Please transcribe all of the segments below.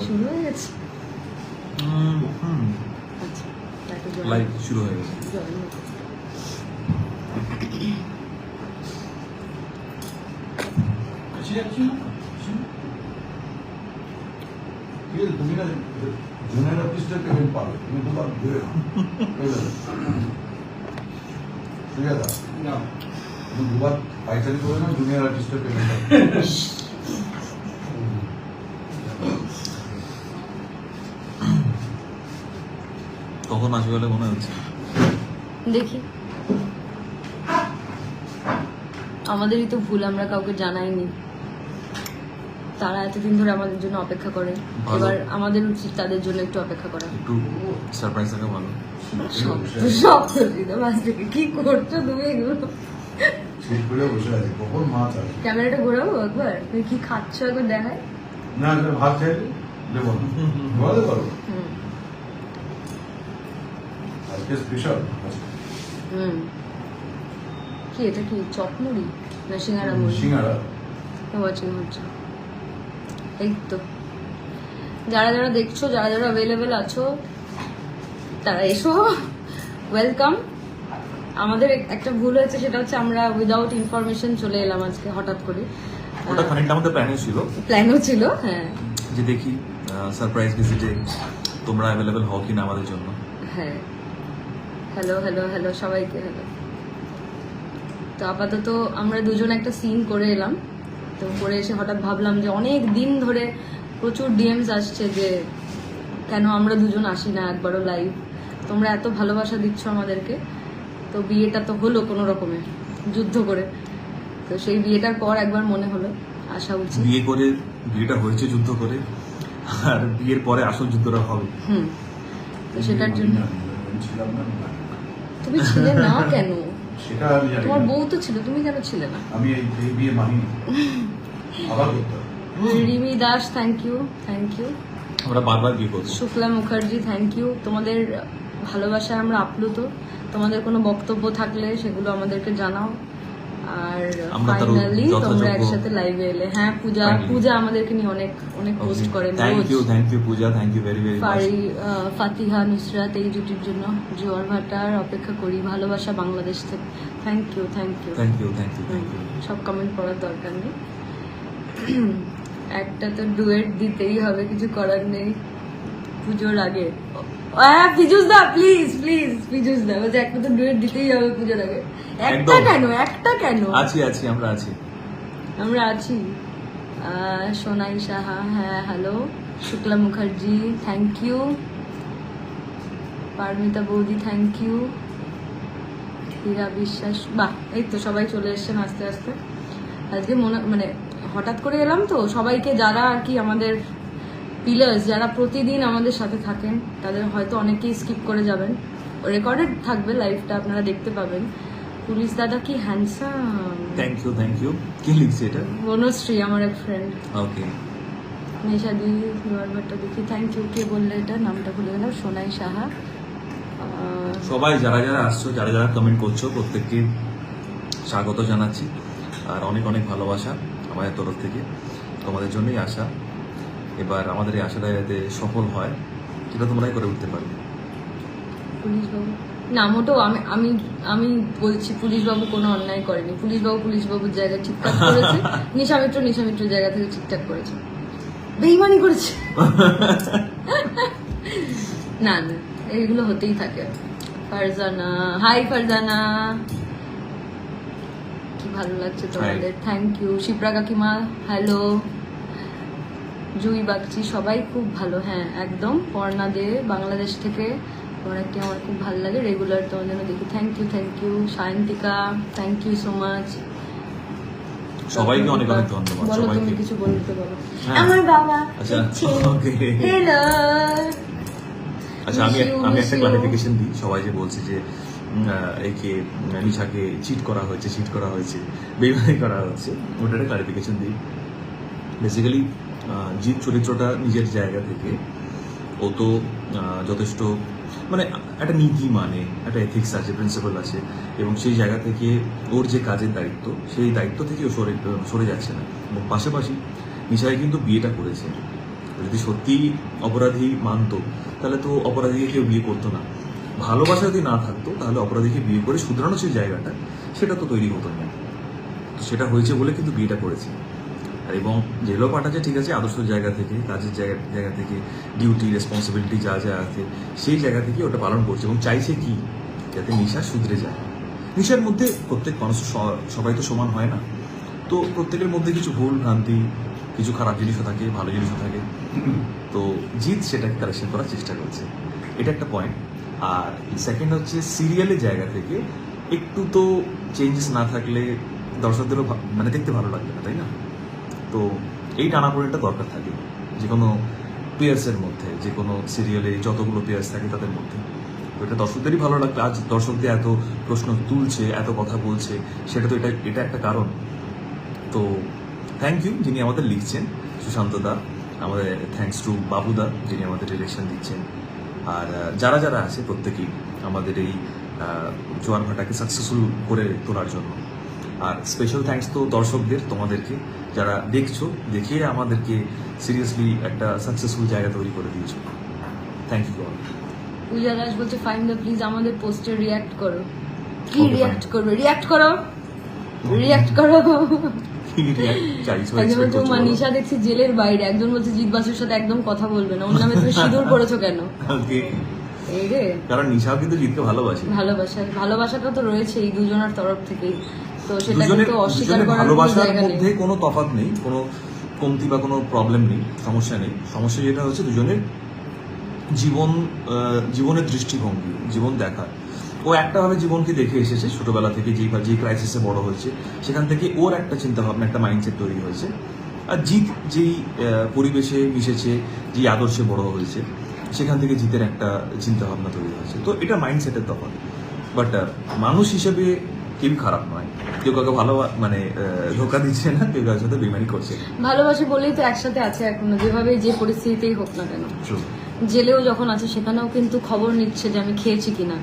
শুরু হয়ে গেছে আচ্ছা লাইভ শুরু হয়ে গেছে। তুমি না জুনিয়র অফিসটা পেমেন্ট পাবে, তুমি তো পাবে ঠিক আছে না, তুমি দুবার পাইচারি করে না জুনিয়র আর্টিস্টের পেমেন্ট পাবে। কখন আসবে বলে মনে হচ্ছে? দেখি, আমাদেরই তো ভুল, আমরা কাউকে জানাইনি। তারা এতদিন ধরে আমাদের জন্য অপেক্ষা করে, এবার আমাদের উচিত তাদের জন্য একটু অপেক্ষা করা। একটু সারপ্রাইজ থাকে ভালো। সব কি করছো তুমি এগুলো? ঠিক করে বসে আছে, কখন মাছ আসে। ক্যামেরাটা ঘোরাবো একবার, তুমি কি খাচ্ছ একবার দেখায়। না ভাত চাইলে দেবো না, ঘোরাতে পারো। আজকে স্পেশাল কি এটা, কি চটমুড়ি না সিঙ্গারা মুড়ি? সিঙ্গারা ওয়াচিং হচ্ছে। এই তো যারা যারা দেখছো, যারা যারা অ্যাভেলেবেল আছো, তারা এসো, ওয়েলকাম। আমাদের একটা ভুল হয়েছে, সেটা হচ্ছে আমরা উইদাউট ইনফরমেশন চলে এলাম আজকে হঠাৎ করে। ওটা খানিকটা আমাদের প্ল্যানও ছিল, হ্যাঁ, যে দেখি সারপ্রাইজ ভিজিটে তোমরা অ্যাভেলেবেল হও কিনা আমাদের জন্য। হ্যাঁ, হ্যালো হ্যালো হ্যালো সবাইকে হ্যালো। তো আপাতত আমরা দুজন একটা সিন করে এলাম, তো করে এসে হঠাৎ ভাবলাম যে অনেক দিন ধরে প্রচুর ডিএমস আসছে যে কেন আমরা দুজন আসি না একবারও লাইভ, তোমরা এত ভালোবাসা দিচ্ছ আমাদেরকে। তো বিয়েটা তো হলো কোনো রকমে যুদ্ধ করে, তো সেই বিয়েটার পর একবার মনে হলো আসা উচিত। বিয়েটা হয়েছে যুদ্ধ করে, আর বিয়ের পরে আসল যুদ্ধটা হবে। তো সেটার জন্য ছিলাম না। তুমি ছিলে না কেন? সেটা আমি জানি তোমার না। বউ তো ছিল, তুমি কেন ছিলে না? আমি এই বিয়ে মানিনি, আবার করতে হবে। Rimi Das thank you, thank you. আমরা বারবার বিয়ে করছি। Shukla Mukherjee thank you. তোমাদের ভালোবাসায় আমরা আপ্লুত। তোমাদের কোনো বক্তব্য থাকলে সেগুলো আমাদেরকে জানাও। আর ফাইনালি তোমরা একসাথে লাইভে এলে। হ্যাঁ, পূজা আমাদেরকে নিয়ে অনেক অনেক পোস্ট করে। Thank you Puja, thank you very very much. Fatiha Nusrat এই জুটির জন্য জোয়ার ভাটার অপেক্ষা করি, ভালোবাসা বাংলাদেশ থেকে। Thank you, thank you, thank you, thank you, thank you. সব কমেন্ট পড়ার দরকার নেই, একটা তো ডুয়েট দিতেই হবে, কিছু করার নেই পুজোর আগে। পিজুস দা প্লিজ প্লিজ, পিজুস দা বলছে একটা তো ডুয়েট দিতেই হবে পুজোর আগে। একটা কেন আছি আমরা আছি। সোনাই সাহা, হ্যাঁ hello. Shukla Mukherjee thank you. Paromita বৌদি থ্যাংক ইউ। হীরা বিশ্বাস, বাহ, এই তো সবাই চলে এসছেন আস্তে আস্তে। আজকে মানে হঠাৎ করে এলাম তো, সবাইকে যারা আর কি আমাদের পিলার্স, যারা প্রতিদিন আমাদের সাথে থাকেন, তাদের হয়তো অনেকেই স্কিপ করে যাবেন, রেকর্ডেড থাকবে লাইভটা, আপনারা দেখতে পাবেন। পুলিশ দাদা কি হ্যান্ডসাম, থ্যাংক ইউ। কি লিখছে এটা? বনশ্রী, আমার এক ফ্রেন্ড। ওকে। নিশাদি ভাট্টা দেখি থ্যাংক ইউ। কে বললে এটা? নামটা ভুলে গেলাম। সোনাই সাহা। সবাই যারা যারা আসছো, যারা যারা কমেন্ট করছো, প্রত্যেককে স্বাগত জানাচ্ছি, আর অনেক অনেক ভালোবাসা আমাদের তরফ থেকে। তোমাদের জন্যই আশা, এবার আমাদের এই আশাটা যাতে সফল হয়, সেটা তোমরাই করে উঠতে পারবে। পুলিশবাবু না, মোটেও আমি বলছি পুলিশবাবু কোনো অন্যায় করেনি। পুলিশবাবুর জায়গায় ঠিকঠাক করেছে। নিশামিত্র জায়গা থেকে ঠিকঠাক করেছে, বেইমানি করেছে না না, এইগুলো হতেই থাকে। ফারজানা, হাই ফারজানা, কি ভালো লাগছে তোমাদের, থ্যাংক ইউ। শিপ্রা কাকিমা হ্যালো। জুই বাগচি, সবাই খুব ভালো, হ্যাঁ একদম। পর্ণা দে বাংলাদেশ থেকে, তোমার একটি আমার খুব ভালো লাগে, রেগুলার তোমার জন্য দেখি, thank you. Sayantika thank you so much. সবাইকে অনেক অনেক ধন্যবাদ। বলো, সবাইকে তুমি কিছু বলতে পারো। হ্যাঁ। আমার বাবা আচ্ছা, ওকে। হ্যালো। আচ্ছা, আমি একটা ক্লারিফিকেশন দিই। সবাই যে বলছে যে একে নিশাকে চিট করা হয়েছে, বেইমানি করা হচ্ছে, ওটা একটা ক্লারিফিকেশন দিই। বেসিক্যালি জিৎ চরিত্রটা নিজের জায়গা থেকে, ও তো যথেষ্ট মানে একটা নীতি, মানে একটা এথিক্স আছে, প্রিন্সিপাল আছে, এবং সেই জায়গা থেকে ওর যে কাজের দায়িত্ব, সেই দায়িত্ব থেকে ও সরে যাচ্ছে না। এবং পাশাপাশি নিশায় কিন্তু বিয়েটা করেছে, যদি সত্যি অপরাধী মানতো তাহলে তো অপরাধীকে কেউ বিয়ে করতো না। ভালোবাসা যদি না থাকতো তাহলে অপরাধীকে বিয়ে করে শুধরানোর যে জায়গাটা সেটা তো তৈরি হতো না। তো সেটা হয়েছে বলে কিন্তু বিয়েটা করেছে। আর এবং জেলও পাঠাচ্ছে ঠিক আছে, আদর্শ জায়গা থেকে, কাজের জায়গা থেকে, ডিউটি রেসপন্সিবিলিটি যা যা আছে সেই জায়গা থেকে ওটা পালন করছে এবং চাইছে কি যাতে নিশা শুধরে যায়। নিশার মধ্যে প্রত্যেক মানুষ সবাই তো সমান হয় না, তো প্রত্যেকের মধ্যে কিছু ভুল ভ্রান্তি, কিছু খারাপ জিনিসও থাকে, ভালো জিনিসও থাকে। তো জিৎ সেটাকে কারেকশন করার চেষ্টা করছে, এটা একটা পয়েন্ট। আর সেকেন্ড হচ্ছে সিরিয়ালের জায়গা থেকে একটু তো চেঞ্জেস না থাকলে দর্শকদেরও মানে দেখতে ভালো লাগবে না, তাই না? তো এই টানাপোড়েনটা দরকার থাকে যে কোনো পেয়ার্সের মধ্যে, যে কোনো সিরিয়ালে যতগুলো পেয়ার্স থাকে তাদের মধ্যে। তো এটা দর্শকদেরই ভালো লাগবে। আজ দর্শকদের এত প্রশ্ন তুলছে, এত কথা বলছে, সেটা তো এটা একটা কারণ। তো থ্যাংক ইউ যিনি আমাদের লিখছেন, সুশান্ত দা, আমাদের থ্যাঙ্কস টু বাবুদা যিনি আমাদের ডিরেকশন দিচ্ছেন, আর যারা যারা আছে প্রত্যেকেই আমাদের এই জোয়ার ভাটাকে সাকসেসফুল করে তোলার জন্য। আর স্পেশাল থ্যাঙ্কস তো দর্শকদের, তোমাদেরকে যারা দেখছো, দেখে আমাদেরকে সিরিয়াসলি একটা সাকসেসফুল জায়গা তৈরি করে দিয়েছো। Thank you all. Puja Das বলছে ফাইন্দা প্লিজ আমাদের পোস্টে রিয়াক্ট করো। কি Okay, রিয়াক্ট fine. করবে? রিয়াক্ট করো, রিয়াক্ট করো। চাইছো একজন expect বলছে করছো বলো। মানিশা দেখছি জেলের বাইরে, একজন বলছে জিৎ বাসুর সাথে একদম কথা বলবে না, ওর নামে তুমি সিঁদুর পড়েছো কেন? Okay, এই রে কারণ নিশাও কিন্তু জিতকে ভালোবাসে। ভালোবাসাটা তো রয়েছে এই দুজনের তরফ থেকেই, তো সেটা দুজনের কিন্তু অস্বীকার দুজনের করার কোনো ভালোবাসার জায়গা নেই। মধ্যে কোনো তফাৎ নেই, কোনো কমতি বা কোনো প্রবলেম নেই, সমস্যা নেই। সমস্যা যেটা হচ্ছে দুজনের জীবনের দৃষ্টিভঙ্গি, জীবন দেখা। ও একটাভাবে জীবনকে দেখে এসেছে ছোটবেলা থেকে, যে ক্রাইসিসে বড় হয়েছে সেখান থেকে ওর একটা চিন্তাভাবনা, একটা মাইন্ডসেট তৈরি হয়েছে। আর জিৎ যেই পরিবেশে মিশেছে, যে আদর্শে বড় হয়েছে, সেখান থেকে জিতের একটা চিন্তাভাবনা তৈরি হয়েছে। তো এটা মাইন্ডসেটের তফাৎ। বাট মানুষ হিসেবে কেউ খারাপ নয়, কেউ কাউকে ভালো মানে ধোকা দিচ্ছে না, কেউ কারোর সাথে বেমানি করছে না। ভালোবাসে বলেই তো একসাথে আছে এখনো, যেভাবে যে পরিস্থিতিতেই হোক না কেন। True. জেলেও যখন আছে সেখানেও কিন্তু খবর নিচ্ছে যে আমি খেয়েছি কিনা,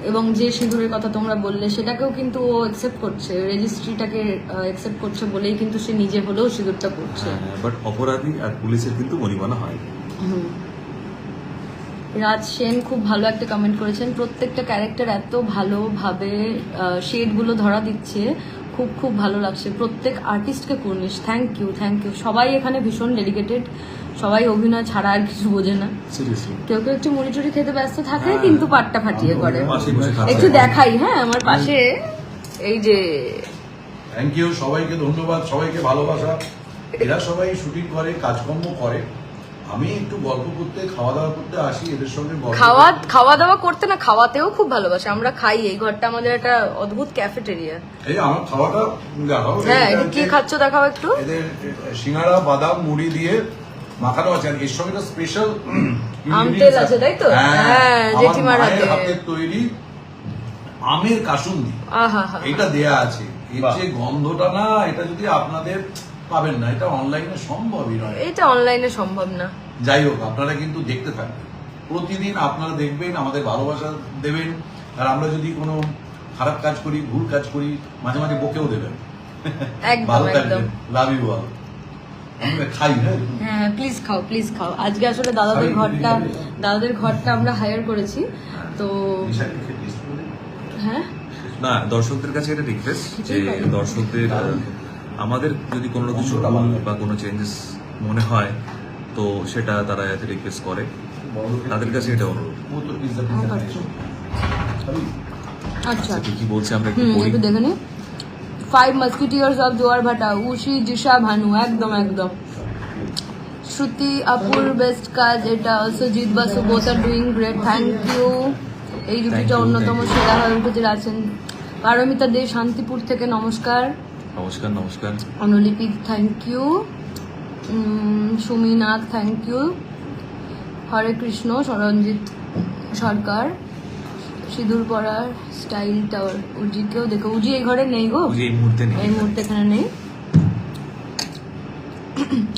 এবং যে সিঁদুরের কথা তোমরা বললে সেটাকেও কিন্তু ও অ্যাকসেপ্ট করছে, রেজিস্ট্রিটাকে অ্যাকসেপ্ট করছে বলেই কিন্তু সে নিজে হলেও সিঁদুরটা পড়ছে। বাট অপরাধী আর পুলিশের কিন্তু মনিমানা হয়। হুম। রাজ সেন খুব ভালো একটা কমেন্ট করেছেন, প্রত্যেকটা ক্যারেক্টার এত ভালোভাবে শেডগুলো ধরা দিচ্ছে, খুব খুব ভালো লাগছে। প্রত্যেক আর্টিস্টকে কুর্নিশ, থ্যাংক ইউ। সবাই এখানে ভীষণ ডেডিকেটেড, সবাই অভিনয় ছাড়া আর কিছু বোঝে না। সিরিয়াসলি। কেউ কেউ একটু মুড়ি টুড়ি খেতে ব্যস্ত থাকে, হ্যাঁ। কিন্তু পাটটা ফাটিয়ে করে। পাশে বসে খাচ্ছে। একটু দেখাই, হ্যাঁ আমার পাশে এই যে থ্যাংক ইউ, সবাইকে ধন্যবাদ, সবাইকে ভালোবাসা। এরা সবাই শুটিং করে, কাজকর্ম করে, আমি একটু গল্প করতে, খাওয়া দাওয়া করতে আসি এদের সঙ্গে গল্প। খাওয়া দাওয়া করতে না, খাওয়াতেও খুব ভালোবাসে। আমরা খাই, এই ঘরটা আমাদের একটা অদ্ভুত ক্যাফেটেরিয়া। এই আমার খাওয়াটা দেখাও। হ্যাঁ, এটা কি খাচ্ছ দেখাও একটু। এদের সিঙ্গাড়া, বাদাম, মুড়ি দিয়ে মাখানো আছে, আর এর সঙ্গে একটা স্পেশাল আম তেল আছে, তাই তো? হ্যাঁ, জেঠিমার হাতে। হাতের তৈরি আমের কাসুন্দি, আহা হা, এটা দেয়া আছে। এর যে গন্ধটা না, এটা যদি আপনাদের পাবেন না, এটা অনলাইনে সম্ভবই নয়। এটা অনলাইনে সম্ভব না। যাই হোক, আপনারা কিন্তু দেখতে থাকবেন, প্রতিদিন আপনারা দেখবেন, আমাদের ভালোবাসা দেবেন। আর আমরা যদি কোনো খারাপ কাজ করি, ভুল কাজ করি, মাঝে মাঝে বকেও দেবেন। একদম, ভালো একদম। থাকবেন, লাভ ইউ অল। আমরা খাই, হ্যাঁ হ্যাঁ, প্লিজ খাও। আজকে আসলে দাদাদের ঘরটা আমরা হায়ার করেছি, তো হ্যাঁ না, দর্শকদের কাছে এটা রিকোয়েস্ট যে সেটাই পারি। দর্শকদের আমাদের যদি কোনো কিছু ভুল বা কোনো চেঞ্জেস মনে হয় তো সেটা তারা যাতে রিকোয়েস্ট করে, তাদের কাছে এটা অনুরোধ। আচ্ছা, কি কি বলছে আমরা একটু পড়ি। একটু দেখে নি। 5 মাস্কিটিয়ার্স অফ জোয়ার ভাটা, উষি, জিশা, ভানু, একদম। শ্রুতি আপুর বেস্ট কাজ এটা। Also Jeet Basu, both are doing great, thank you. এই জুটিটা you, অন্যতম thank you. সেরা হয়ে উঠেছে। আছেন পারমিতা দে শান্তিপুর থেকে, নমস্কার। নমস্কার। অনুলিপি, thank you. Suminath, thank you. Hare Krishna, Saranjit Sarkar. সিঁদুর পরার স্টাইল টাওয়ার, উজিকেও দেখো। উজি এই ঘরে নেই গো, এই মুহূর্তে নেই। এই মুহূর্তে এখানে নেই।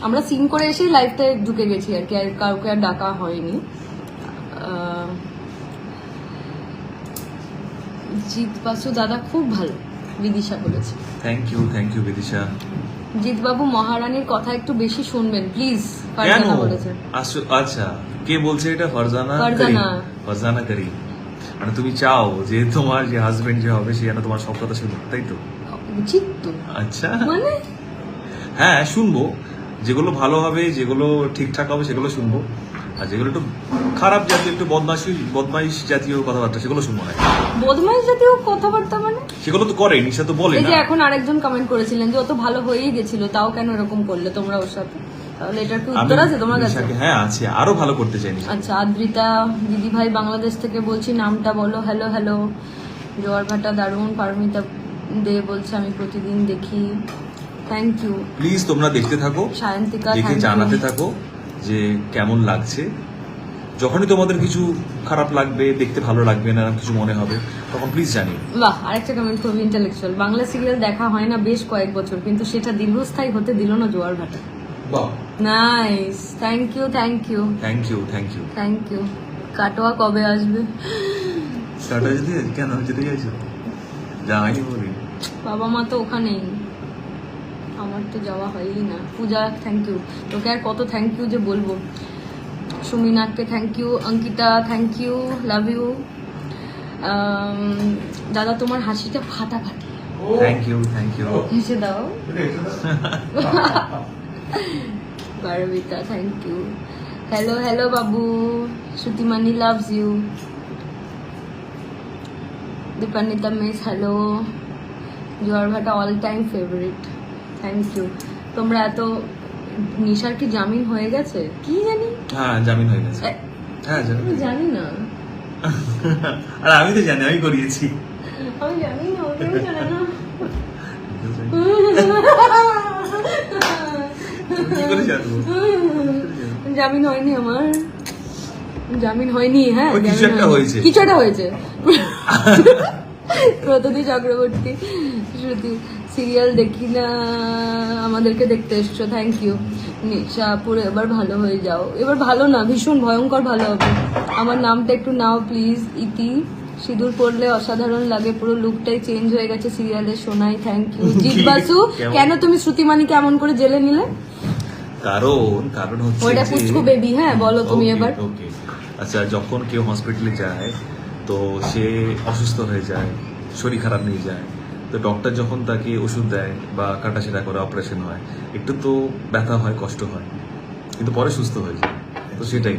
আমরা সিন করে এসেই লাইফটা ঢুকে গেছি আর কি, আর কাউকে আর ডাকা হয়নি। জিৎ বাসু দাদা খুব ভালো, বিদিশা বলেছে। Thank you Bidisha. জিৎবাবু মহারানীর কথা একটু বেশি শুনবেন প্লিজ, কেন ফারজানা বলেছে। আচ্ছা কে বলছে এটা? ফারজানা ফারজানা। করিম। ফারজানা করিম। মানে তুমি চাও যে তোমার যে হাজবেন্ড যে হবে সে যেন তোমার সব কথা শুনুক, তাই তো? উচিত তো আচ্ছা মানে হ্যাঁ শুনবো, যেগুলো ভালো হবে যেগুলো ঠিকঠাক হবে সেগুলো শুনবো, আর যেগুলো একটু খারাপ জাতীয় একটু বদমাইশ জাতীয় কথাবার্তা সেগুলো শুনবো না। বদমাইশ জাতীয় কথাবার্তা মানে সেগুলো তো করে, নিশা তো বলে এই না। যে এখন আরেকজন কমেন্ট করেছিলেন যে ও তো ভালো হয়েই গেছিল, তাও কেন এরকম করলে তোমরা ওর সাথে? তাহলে এটার কি উত্তর আছে তোমার কাছে? নিশাকে হ্যাঁ আছে, আরো ভালো করতে চাই নিশা। আচ্ছা, আদ্রিতা দিদি ভাই বাংলাদেশ থেকে বলছি, নামটা বলো। Hello hello. জোয়ার ভাটা দারুণ। পারমিতা দে বলছে আমি প্রতিদিন দেখি, থ্যাংক ইউ। প্লিজ তোমরা দেখতে থাকো, সায়ন্তিকা দেখে thank you. জানাতে থাকো যে কেমন লাগছে। যখনই তোমাদের কিছু খারাপ লাগবে, দেখতে ভালো লাগবে না, কিছু মনে হবে, তখন প্লিজ জানিও। বাহ, আরেকটা কমেন্ট খুব ইন্টেলেকচুয়াল। বাংলা সিরিয়াল দেখা হয় না বেশ কয়েক বছর, কিন্তু সেটা দীর্ঘস্থায়ী হতে দিল না জোয়ার ভাটা। বাহ, nice, thank you thank you thank you thank you. Thank you. Katwa কবে আসবে? টাটা যেতে কেন যেতে চাইছো? যাইনি বলি। বাবা মা তো ওখানেই, আমার তো যাওয়া হয়ই না। Puja thank you. তোকে আর কত থ্যাংক ইউ যে বলবো। সুমিনাকে thank you. Ankita thank you, love you. দাদা তোমার হাসিটা ফাটাফাটি, থ্যাংক ইউ থ্যাংক ইউ। হেসে দাও। এটা Parbita thank you. Hello hello বাবু। Shrutimani loves you. Dipanwita miss hello. Joyar Bhata all time favourite, thank you. তোমরা এত, নিশার কি জামিন হয়ে গেছে কি জানি? হ্যাঁ জামিন হয়ে গেছে। এ, হ্যাঁ জামিন আমি জানি না, আর আমি তো জানি, আমি করিয়েছি। আমি জানি না, কেউ জানে না। কি করে জানবো? জামিন হয়নি আমার, জামিন হয়নি। হ্যাঁ ওই কিছু জামিন একটা হয়নি। হয়েছে। কিছু একটা হয়েছে। প্রতদি চক্রবর্তী, শ্রুতি সিরিয়াল দেখি না, আমাদেরকে দেখতে এসছো, থ্যাংক ইউ। নিশা পুরো এবার ভালো হয়ে যাও। এবার ভালো না, ভীষণ ভয়ঙ্কর ভালো হবে। আমার নামটা একটু নাও প্লিজ। ইতি, সিঁদুর পরলে অসাধারণ লাগে, পুরো লুকটাই চেঞ্জ হয়ে গেছে সিরিয়ালের। Sonai thank you. জিৎ বাসু, কেমন? কেন তুমি শ্রুতিমানিকে এমন করে জেলে নিলে? কারণ হচ্ছে ওইটা যে- পুচকু বেবি। হ্যাঁ বলো তুমি Okay, এবার। okay. আচ্ছা, যখন কেউ হসপিটালে যায় তো সে অসুস্থ হয়ে যায়, শরীর খারাপ নিয়ে যায়, তো ডক্টর যখন তাকে ওষুধ দেয় বা কাটাছেঁড়া করে অপারেশন হয়, একটু তো ব্যথা হয়, কষ্ট হয়, কিন্তু পরে সুস্থ হয়ে যায়। তো সেটাই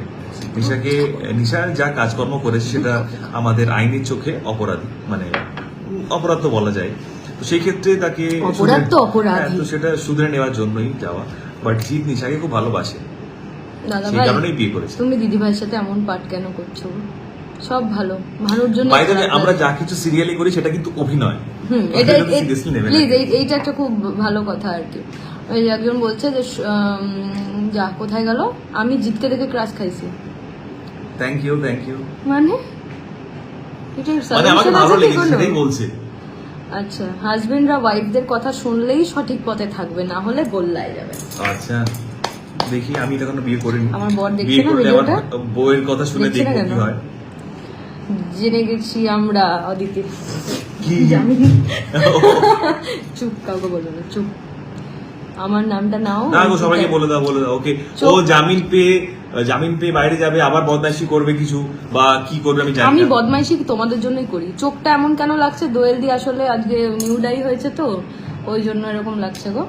নিশা যা কাজকর্ম করেছে সেটা আমাদের আইনের চোখে অপরাধী, মানে অপরাধ তো বলা যায়। তো সেই ক্ষেত্রে তাকে অপরাধ তো অপরাধী। হ্যাঁ, তো সেটা শুধরে নেওয়ার জন্যই যাওয়া। বাট জিৎ নিশাকে খুব ভালোবাসে, দাদা সেই ভাই, কারণেই বিয়ে করেছে। তুমি দিদি ভাইয়ের সাথে এমন পাঠ কেন করছো? সব ভালো, ভালোর জন্য। বাই দ্য ওয়ে, আমরা যা কিছু সিরিয়ালে করি সেটা কিন্তু অভিনয়। এটা Seriously নেবে না। প্লিজ, এইটা একটা খুব ভালো কথা আর কি। ওই যে একজন বলছে যে যা কোথায় গেল, আমি জিতকে দেখে ক্রাশ খাইছি, থ্যাংক ইউ থ্যাংক ইউ। মানে এটা মানে আমাকে solution ভালো আছে কি লেগেছে কোনো? সেটাই বলছে। আচ্ছা, হাজবেন্ডরা ওয়াইফদের কথা শুনলেই সঠিক পথে থাকবে, না হলে গোল্লায় যাবে। আচ্ছা দেখি, আমি এটা কোনো বিয়ে করিনি। আমার বর দেখছে বিয়ে না করলে আমার ভিডিওটা? বউয়ের কথা শুনে দেখছে না দেখবো কেন? কি হয়। জেনে গেছি আমরা অদিতি। কি চুপ, কাউকে বলো না, চুপ। আমার নামটা নাও। না গো, সবাইকে বলে দাও ওকে। চুপ। ও জামিন পেয়ে বাইরে যাবে, আবার বদমাইশি করবে কিছু বা কি করবে আমি জানি আমি না। বদমাইশি তোমাদের জন্যই করি। চোখটা এমন কেন লাগছে? দোয়েল দি আসলে আজকে নিউ ডাই হয়েছে তো ওই জন্য এরকম লাগছে গো।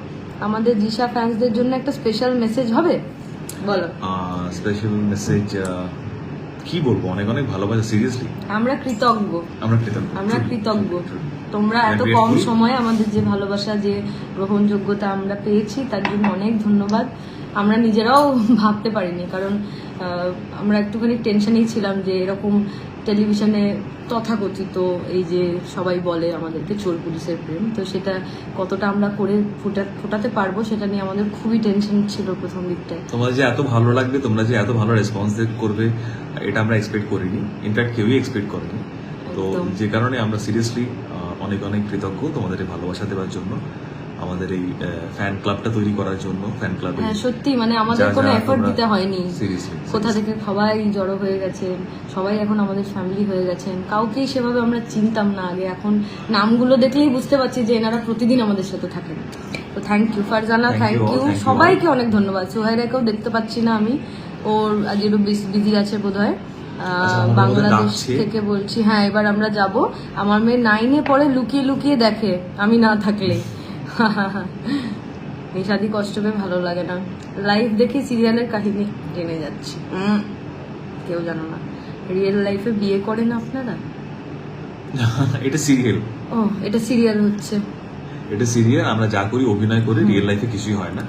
আমাদের জিশা ফ্যান্সদের জন্য একটা স্পেশাল মেসেজ হবে, বলো। স্পেশাল মেসেজ কি বলবো, অনেক অনেক ভালোবাসা, সিরিয়াসলি আমরা কৃতজ্ঞ, আমরা কৃতজ্ঞ। আমরা কৃতজ্ঞ। তোমরা এত আমরা কম grateful। সময়ে আমাদের যে ভালোবাসা, যে গ্রহণযোগ্যতা আমরা পেয়েছি, তার জন্য অনেক ধন্যবাদ। আমরা নিজেরাও ভাবতে পারিনি, কারণ আমরা একটুখানি টেনশনেই ছিলাম যে এরকম টেলিভিশনে তথাকথিত এই যে সবাই বলে আমাদেরকে চোর পুলিশের প্রেম, তো সেটা কতটা আমরা করে ফোটাতে পারবো সেটা নিয়ে আমাদের খুবই টেনশন ছিল প্রথম দিকটায়। তোমার যে এত ভালো লাগবে, তোমরা যে এত ভালো রেসপন্স করবে, এটা আমরা এক্সপেক্ট করিনি, ইনফ্যাক্ট কেউই এক্সপেক্ট করেনি। তো একদম। যে কারণে আমরা সিরিয়াসলি অনেক অনেক কৃতজ্ঞ তোমাদের এই ভালোবাসা দেওয়ার জন্য, আমাদের এই ফ্যান ক্লাবটা তৈরি করার জন্য। ফ্যান ক্লাবে হ্যাঁ সত্যি, মানে আমাদের কোনো এফোর্ট দিতে হয়নি। সিরিয়াসলি কোথা থেকে সবাই জড়ো হয়ে গেছেন, সবাই এখন আমাদের ফ্যামিলি হয়ে গেছেন। কাউকেই সেভাবে আমরা চিনতাম না আগে, এখন নামগুলো দেখলেই বুঝতে পারছি যে এনারা প্রতিদিন আমাদের সাথে থাকেন। তো thank you Farzana, Thank thank you all, you thank you সবাইকে অনেক ধন্যবাদ। সোহাইরাকেও দেখতে পাচ্ছি না আমি, ওর আজ একটু বিজি আছে বোধহয়। আচ্ছা, আমাদের বাংলাদেশ ডাকছে। থেকে বলছি, হ্যাঁ এবার আমরা যাব। আমার মেয়ে 9-এ পরে লুকিয়ে লুকিয়ে দেখে আমি না থাকলে। নিশাদি কষ্ট পেয়ে ভালো লাগে না, লাইভ দেখে সিরিয়ালের কাহিনী জেনে যাচ্ছি। কেউ জানো না, রিয়েল লাইফে বিয়ে করে না আপনারা? এটা সিরিয়াল, ও এটা সিরিয়াল হচ্ছে। এটা সিরিয়াল, আমরা যা করি অভিনয় করি, রিয়েল লাইফে কিছুই হয় না।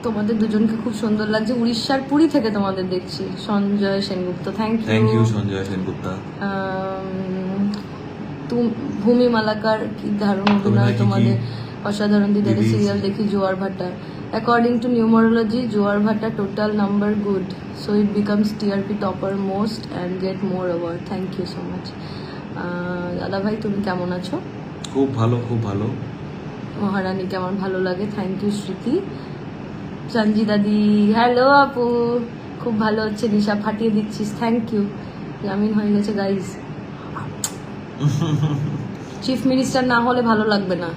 তোমাদের দুজনকে খুব সুন্দর লাগছে। উড়িষ্যার পুরী থেকে তোমাদের দেখছি। Sanjay Sengupta, thank thank you you. Sanjay Sengupta. Bhumi Malakar, কি দারুণ অভিনয় অভিনয় কি তোমাদের, অসাধারণ। দিদারে দিদি। সিরিয়াল দেখি জোয়ার ভাটা। অ্যাকর্ডিং টু নিউমারোলজি জোয়ার ভাটা total number good, so it becomes TRP topper most and get more award. Thank you so much. দাদা ভাই তুমি কেমন আছো? খুব ভালো, খুব ভালো। মহারানীকে আমার ভালো লাগে, থ্যাংক ইউ স্মৃতি। সঞ্জি দাদি, হ্যালো আপু, খুব ভালো হচ্ছে। নিশা ফাটিয়ে দিচ্ছিস, থ্যাংক ইউ। জামিন হয়ে গেছে গাইজ। চিফ মিনিস্টার না হলে ভালো লাগবে না।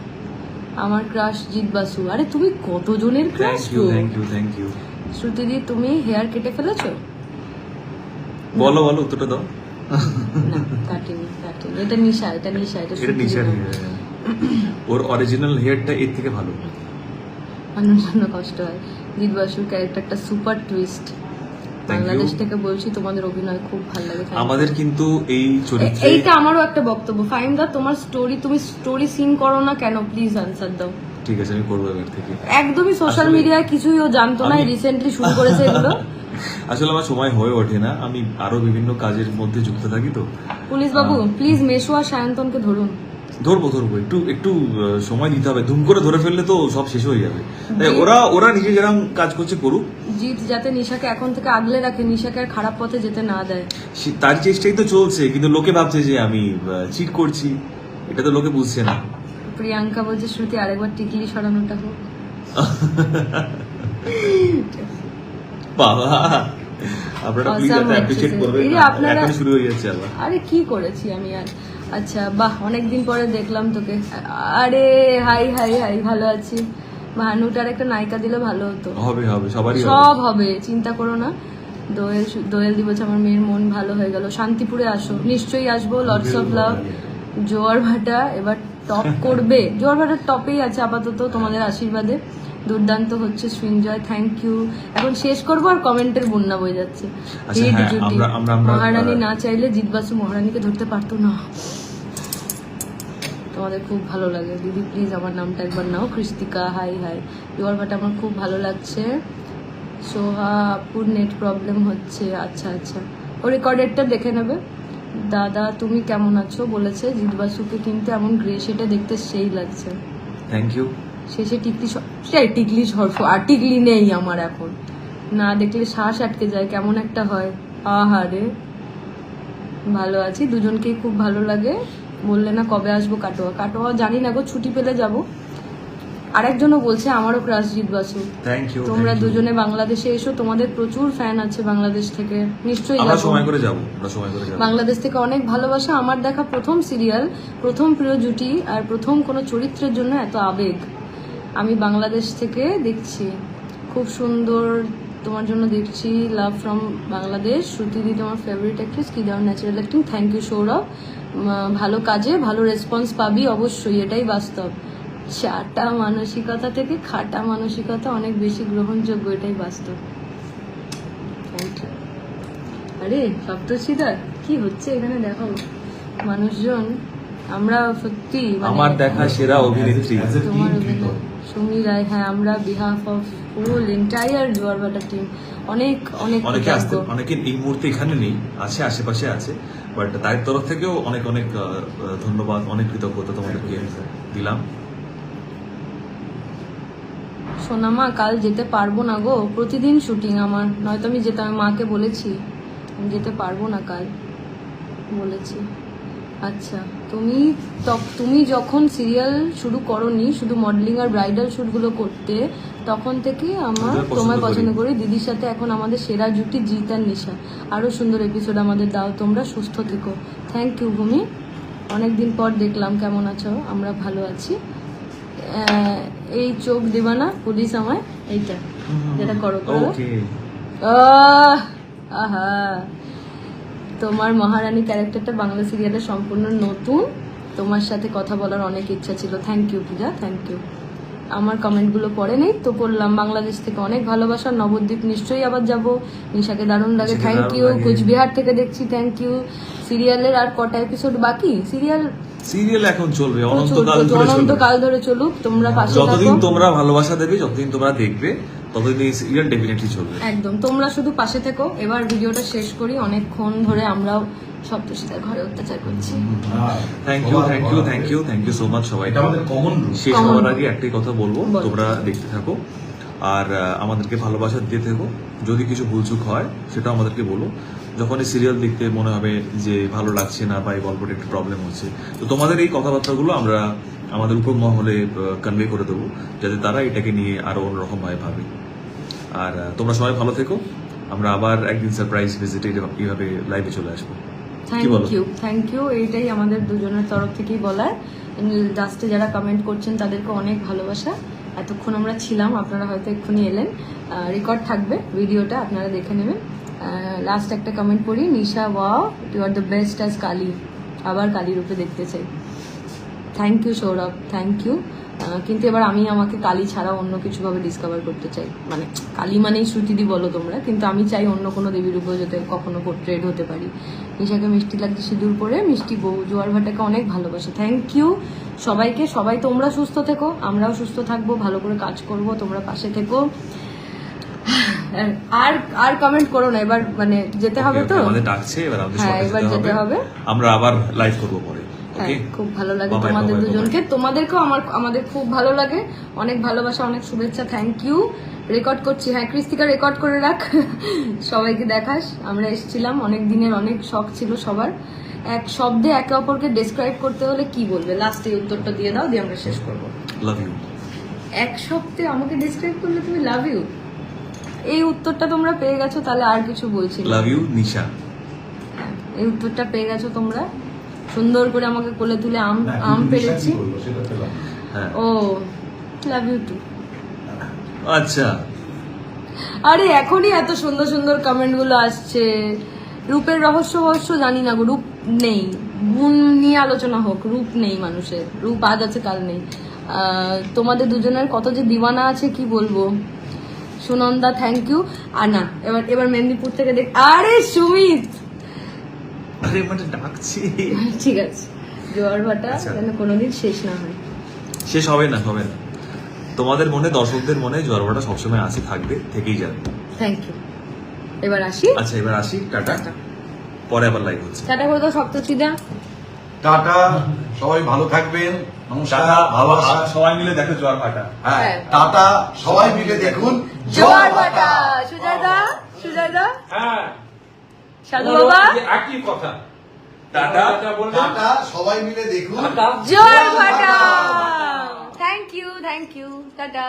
আমার ক্রাশ জিৎ বাসু। আরে তুমি কতজনের ক্রাশ থ্যাংক ইউ, গো? Thank you, thank you. শ্রুতিদি তুমি হেয়ার কেটে ফেলেছো? বলো বলো, উত্তরটা দাও। না কাটিনি, কাটিনি। এটা নিশা, এটা নিশা, এটা এটা শ্রুতিদি নিশার না। hair। ওর অরিজিনাল হেয়ারটা এর থেকে ভালো। মানুষ জন্য কষ্ট হয়। জিৎ বাসুর ক্যারেক্টারটা super twist. Thank you. Bangladesh থেকে বলছি, তোমাদের অভিনয় খুব ভালো লাগে। Thank you. আমাদের কিন্তু এই চরিত্রে এইটা আমারও একটা বক্তব্য। ফাইমদা তোমার স্টোরি, তুমি স্টোরি সিন করো না কেন? প্লিজ আনসার দাও। ঠিক আছে, আমি করবো এবার থেকে। একদমই সোশ্যাল আসলে- মিডিয়ায় কিছুই ও জানতো না, আমি- রিসেন্টলি শুরু করেছে এগুলো। আসলে আমার সময় হয়ে ওঠে না, আমি আরো বিভিন্ন কাজের মধ্যে যুক্ত থাকি তো। পুলিশ বাবু প্লিজ মেশো আর সায়ন্তনকে ধরুন। ধরবো ধরবো, একটু একটু সময় দিতে হবে। ধুম করে ধরে ফেললে তো সব শেষ হয়ে যাবে। তাই ওরা ওরা নিজে যেরকম কাজ করছে করুক। জিৎ যাতে নিশাকে এখন থেকে আগলে রাখে, নিশাকে আর খারাপ পথে যেতে না দেয়। তার চেষ্টাই তো চলছে, কিন্তু লোকে ভাবছে যে আমি চিট করছি, এটা তো লোকে বুঝছে না। প্রিয়াঙ্কা বলছে শ্রুতি আরেকবার টিকলি সরানোটা হোক। বাবা, আপনারা প্লিজ Awesome এটা অ্যাপ্রিশিয়েট হচ্ছে। করবেন এই যে না। আপনারা- এখন শুরু হয়ে যাচ্ছে আবার। আরে কি করেছি আমি আর? আচ্ছা বাহ, অনেকদিন পরে দেখলাম তোকে। আরে হাই হাই হাই, ভালো আছি। ভানুটার একটা নায়িকা দিলে ভালো হতো। হবে হবে, সবারই হবে। সব হবে, চিন্তা করো না। দোয়েল দি বলছে আমার মেয়ের মন ভালো হয়ে গেল। শান্তিপুরে আসো, নিশ্চয়ই আসবো। Lots of love. জোয়ার ভাটা এবার টপ করবে। জোয়ার ভাটার টপেই আছে আপাতত, তোমাদের আশীর্বাদে। দুর্দান্ত হচ্ছে সৃঞ্জয়, থ্যাংক ইউ। এখন শেষ করবো আর কমেন্টের বন্যা বয়ে যাচ্ছে। আচ্ছা, হিট হ্যাঁ, জুটি। আমরা- মহারানী না চাইলে জিৎ বাসু মহারানীকে ধরতে পারতো না। তোমাদের খুব ভালো লাগে দিদি, প্লিজ আমার নামটা একবার নাও। কৃষ্টিকা হাই হাই। জোয়ার ভাটা আমার খুব ভালো লাগছে। সোহা আপুর নেট প্রবলেম হচ্ছে। আচ্ছা আচ্ছা, ও রেকর্ডেডটা দেখে নেবে। দাদা তুমি কেমন আছো বলেছে। জিৎ বাসুকে কিন্তু এমন গ্রে শেডে দেখতে সেই লাগছে। Thank you. শেষে টিকলি সরফ আর টিকলি নেই আমার এখন। না দেখলে শ্বাস আটকে যায়, কেমন একটা হয়। আহারে, ভালো আছি, দুজনকেই খুব ভালো লাগে। বললে না কবে আসবো কাটোয়া? কাটোয়া জানি না গো, ছুটি পেলে যাব। আরেকজনও বলছে আমারও crush Jeet Basu. Thank you. তোমরা দুজনে বাংলাদেশে এসো, তোমাদের প্রচুর ফ্যান আছে বাংলাদেশ থেকে, নিশ্চয়ই আমরা যাবো। সময় করে যাবো, আমরা সময় করে যাবো। বাংলাদেশ থেকে অনেক ভালোবাসা। আমার দেখা প্রথম সিরিয়াল, প্রথম প্রিয় জুটি আর প্রথম কোনো চরিত্রের জন্য এত আবেগ আমি বাংলাদেশ থেকে দেখছি। খুব সুন্দর তোমার জন্য দেখছি। Love from Bangladesh. শ্রুতিদি তোমার ফেভারিট অ্যাক্ট্রেস, কি দাও natural acting. Thank you Sourav. ভালো কাজে ভালো রেসপন্স পাবি অবশ্যই, এটাই বাস্তব। চাটা মানসিকতা থেকে খাটা মানসিকতা অনেক বেশি গ্রহণযোগ্য, এটাই বাস্তব। Thank you. আরে সপ্তর্ষিদার কি হচ্ছে এখানে দেখো মানুষজন। আমরা সত্যি আমার দেখা সেরা অভিনেত্রী। তোমার অভিনয় সুমি রায়, হ্যাঁ আমরা বিহাফ অফ ফুল এন্টায়ার জোয়ার ভাটা টিম অনেক অনেক অনেকে আসতে, কৃতজ্ঞ। অনেকে এই মুহূর্তে এখানে নেই, আছে আশেপাশে আছে, বাট তাদের তরফ থেকেও অনেক অনেক ধন্যবাদ, অনেক কৃতজ্ঞতা তোমাদেরকে দিলাম। সোনামা কাল যেতে পারবো না গো, প্রতিদিন শুটিং আমার, নয়তো আমি যেতাম। আমি মাকে বলেছি আমি যেতে পারবো না কাল, বলেছি। আচ্ছা তুমি যখন সিরিয়াল শুরু করনি, শুধু মডেলিং আর ব্রাইডাল শুটগুলো করতে, তখন থেকে আমার তোমায় পছন্দ করি। দিদির সাথে এখন আমাদের সেরা জুটি জিৎ আর নিশা। আরো সুন্দর এপিসোড আমাদের দাও, তোমরা সুস্থ থেকো। থ্যাংক ইউ ভূমি, অনেকদিন পর দেখলাম, কেমন আছো? আমরা ভালো আছি। এই চোখ দিবা না পুলিশ আমায়, এইটা যেটা করো করো। ওকে আহা, তোমার মহারানী ক্যারেক্টারটা বাংলা সিরিয়ালে সম্পূর্ণ নতুন, তোমার সাথে কথা বলার অনেক ইচ্ছা ছিল। Thank you Puja, thank you. আমার কমেন্টগুলো পড়ে নেই তো পড়লাম। বাংলাদেশ থেকে অনেক ভালোবাসা, নবদ্বীপ নিশ্চয়ই আবার যাব, নিশাকে দারুণ লাগে, নিশাকে থ্যাংক দারুণ ইউ। লাগে। কুচবিহার থেকে দেখছি, থ্যাংক ইউ। সিরিয়ালের আর কটা এপিসোড বাকি? সিরিয়াল এখন চলবে অনন্তকাল ধরে চলবে। অনন্তকাল ধরে চলুক, তোমরা পাশে যতদিন থাকো। তোমরা ভালোবাসা দেবে, যতদিন তোমরা দেখবে, ততদিন এই সিরিয়াল ডেফিনেটলি চলবে। একদম, তোমরা শুধু পাশে থেকো। এবার ভিডিওটা শেষ করি, অনেকক্ষণ ধরে আমরাও সপ্তর্ষিতার ঘরে অত্যাচার করছি। Thank you, thank you, thank you, thank you so much সবাই। এটা আমাদের কমন রুল। শেষ Common হওয়ার rule। আগে একটাই কথা বলবো, বলো। তোমরা দেখতে থাকো আর আমাদেরকে ভালোবাসা দিতে থাকো। যদি কিছু ভুলচুক হয় সেটা আমাদেরকে বলো। যখন এই সিরিয়াল দেখতে মনে হবে যে ভালো লাগছে না বা এই গল্পটা একটু প্রবলেম হচ্ছে, তো তোমাদের এই কথাবার্তাগুলো আমরা আমাদের উপর মহলে কনভে করে দেবো, যাতে তারা এটাকে নিয়ে আরো অন্যরকম ভাবে ভাবে। আর তোমরা সবাই ভালো থেকো। আমরা আবার একদিন সারপ্রাইজ ভিজিটে এইভাবে লাইভে চলে আসবো। কি বলো? থ্যাংক ইউ, এইটাই আমাদের দুজনের তরফ থেকেই বলার। লাস্টে যারা কমেন্ট করছেন তাদেরকে অনেক ভালোবাসা। এতক্ষণ আমরা ছিলাম, আপনারা হয়তো এক্ষুনি এলেন, রেকর্ড থাকবে ভিডিওটা, আপনারা দেখে নেবেন। লাস্ট একটা কমেন্ট পড়ি, Nisha wow you are the best as Kali, আবার কালী রূপে দেখতে চাই। Thank you Sourav, thank you. কিন্তু এবার আমি আমাকে কালী ছাড়া অন্য কিছু ভাবে ডিসকভার করতে চাই। মানে কালী মানেই শ্রুতিদি বলো তোমরা, কিন্তু আমি চাই অন্য কোনো দেবীর উপর যাতে কখনো পোর্ট্রেট হতে পারি। নিশাকে মিষ্টি লাগছে সিঁদুর পরে, মিষ্টি বউ। জোয়ার ভাটাকে অনেক ভালোবাসে, থ্যাংক ইউ সবাইকে। সবাই তোমরা সুস্থ থেকো, আমরাও সুস্থ থাকবো, ভালো করে কাজ করব, তোমরা পাশে থেকো। আর আর কমেন্ট করো না, এবার মানে যেতে হবে তো। আমাদের ডাকছে, এবার আমাদের হ্যাঁ, সবাই এবার যেতে হবে। আমরা আবার লাইভ করবো পরে। হ্যাঁ, ওকে, খুব ভালো লাগে Bye bye, তোমাদের bye bye, দুজনকে, তোমাদেরকেও আমাদের খুব ভালো লাগে। অনেক ভালোবাসা, অনেক শুভেচ্ছা, থ্যাংক ইউ। রেকর্ড করছি, হ্যাঁ কৃস্তিকা রেকর্ড করে রাখ, সবাইকে দেখাস। আমরা এসেছিলাম, অনেক দিনের অনেক শখ ছিল সবার। এক শব্দে একে অপরকে ডেসক্রাইব করতে হলে কি বলবে? লাস্টে উত্তরটা দিয়ে দাও, দিয়ে আমরা শেষ করবো। Love you. এক শব্দে আমাকে ডেসক্রাইব করলে তুমি লাভ ইউ, এই উত্তরটা তোমরা পেয়ে গেছো, তাহলে আর কিছু বলছি না। লাভ ইউ নিশা। হ্যাঁ, এই উত্তরটা পেয়ে গেছো তোমরা। সুন্দর করে আমাকে কোলে তুলে আম পেরেছি। হ্যাঁ, ও লাভ ইউ টু। আচ্ছা, আরে এখনই এত সুন্দর সুন্দর কমেন্ট গুলো আসছে। রূপের রহস্য জানি না গো, রূপ নেই, গুণ নিয়ে আলোচনা হোক। রূপ নেই মানুষের, রূপ আজ আছে কাল নেই। তোমাদের দুজনের কত যে দিওয়ানা আছে কি বলবো। Sunanda thank you. আর না, এবার মেদিনীপুর থেকে দেখ। আরে সুমিত, আরে মানে ডাকছি। ঠিক আছে, জোয়ার ভাটা আচ্ছা। যেন কোনোদিন শেষ না হয়। শেষ হবে না, হবে না। তোমাদের মনে, দর্শকদের মনে জড়বাটা সবসময় আছে, থাকবে, থেকেই যাবে। Thank you. এবার আসি, আচ্ছা এবার আসি, টাটা। পরে আবার লাইভ হচ্ছে। টাটা করে দাও সপ্তচিদা। টাটা, সবাই ভালো থাকবেন। নমস্কার, ভালোবাসা। সবাই মিলে দেখো জোয়ার ভাটা। হ্যাঁ, টাটা, সবাই মিলে দেখুন জোয়ার ভাটা। সুজয়দা, হ্যাঁ, সাধু বাবা, একই কথা। টাটা। টাটা, সবাই মিলে দেখুন জোয়ার ভাটা। Thank you, tata.